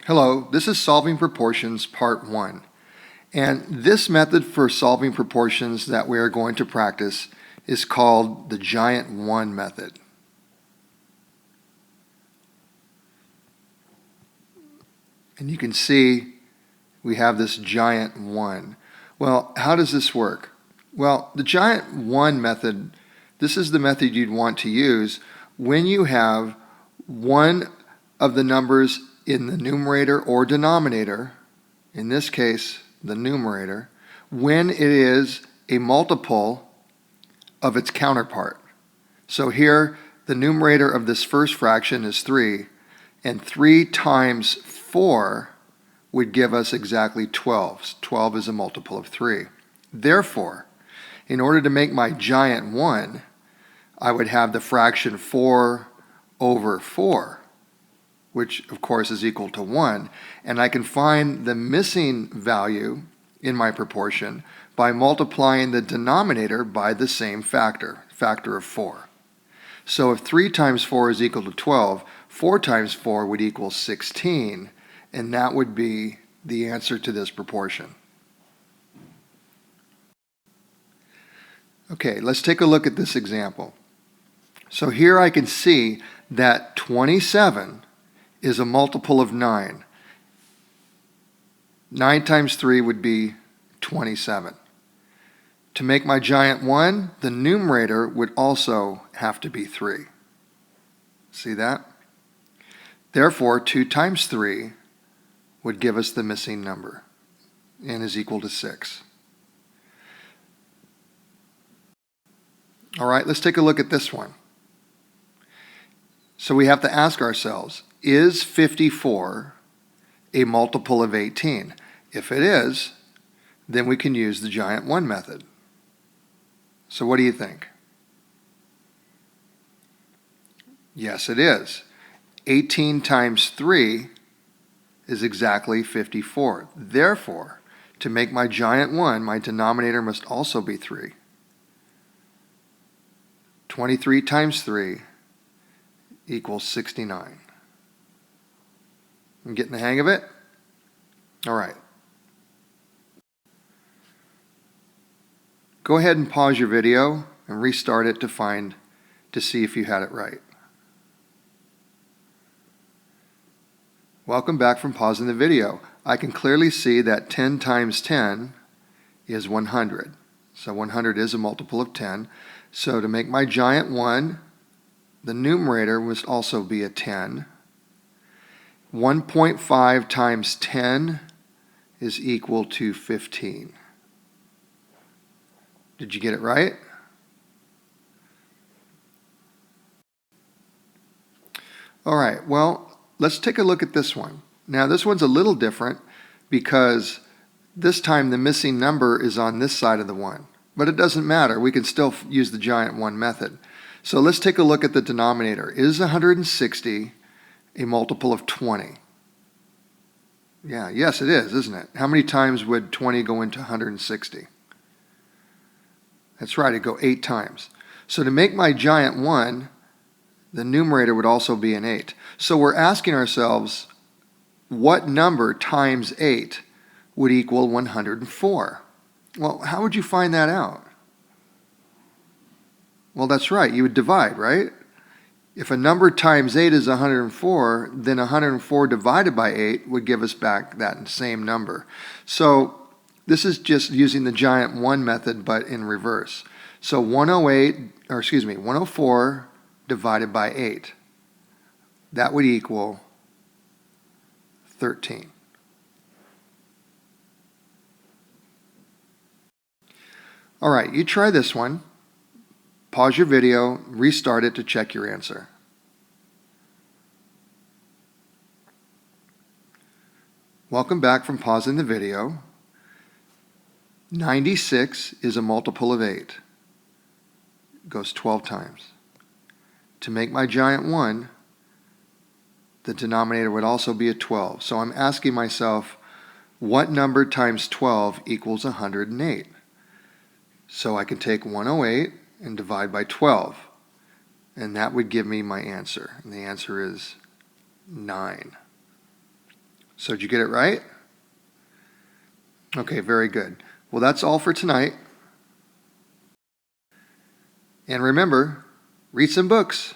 Hello, this is Solving Proportions Part 1. And this method for solving proportions that we are going to practice is called the Giant 1 method. And you can see we have this Giant 1. Well, how does this work? Well, the Giant 1 method, this is the method you'd want to use when you have one of the numbers in the numerator or denominator, in this case the numerator, when it is a multiple of its counterpart. So here the numerator of this first fraction is 3, and 3 times 4 would give us exactly 12. 12 is a multiple of 3. Therefore, in order to make my Giant 1, I would have the fraction 4 over 4, which of course is equal to 1, and I can find the missing value in my proportion by multiplying the denominator by the same factor of 4. So if 3 times 4 is equal to 12, 4 times 4 would equal 16, and that would be the answer to this proportion. Okay, let's take a look at this example. So here I can see that 27 is a multiple of 9. 9 times 3 would be 27. To make my Giant 1, the numerator would also have to be 3. See that? Therefore, 2 times 3 would give us the missing number and is equal to 6. All right, let's take a look at this one. So we have to ask ourselves, is 54 a multiple of 18? If it is, then we can use the Giant 1 method. So what do you think? Yes, it is. 18 times 3 is exactly 54. Therefore, to make my Giant 1, my denominator must also be 3. 23 times 3 equals 69. I'm getting the hang of it? All right. Go ahead and pause your video and restart it to see if you had it right. Welcome back from pausing the video. I can clearly see that 10 times 10 is 100. So 100 is a multiple of 10. So to make my Giant 1, the numerator must also be a 10. 1.5 times 10 is equal to 15. Did you get it right? All right, well, let's take a look at this one. Now, this one's a little different because this time the missing number is on this side of the 1. But it doesn't matter. We can still use the Giant 1 method. So let's take a look at the denominator. Is 160 a multiple of 20? Yeah, yes it is, isn't it? How many times would 20 go into 160? That's right, it'd go 8 times. So to make my Giant 1, the numerator would also be an 8. So we're asking ourselves, what number times 8 would equal 104? Well, how would you find that out? Well, that's right, you would divide, right? If a number times 8 is 104, then 104 divided by 8 would give us back that same number. So this is just using the Giant 1 method, but in reverse. So 104 divided by 8. That would equal 13. All right, you try this one. Pause your video, restart it to check your answer. Welcome back from pausing the video. 96 is a multiple of 8. It goes 12 times. To make my Giant 1, the denominator would also be a 12. So I'm asking myself, what number times 12 equals 108? So I can take 108 and divide by 12, and that would give me my answer. And the answer is 9. So did you get it right? Okay, very good. Well, that's all for tonight. And remember, read some books.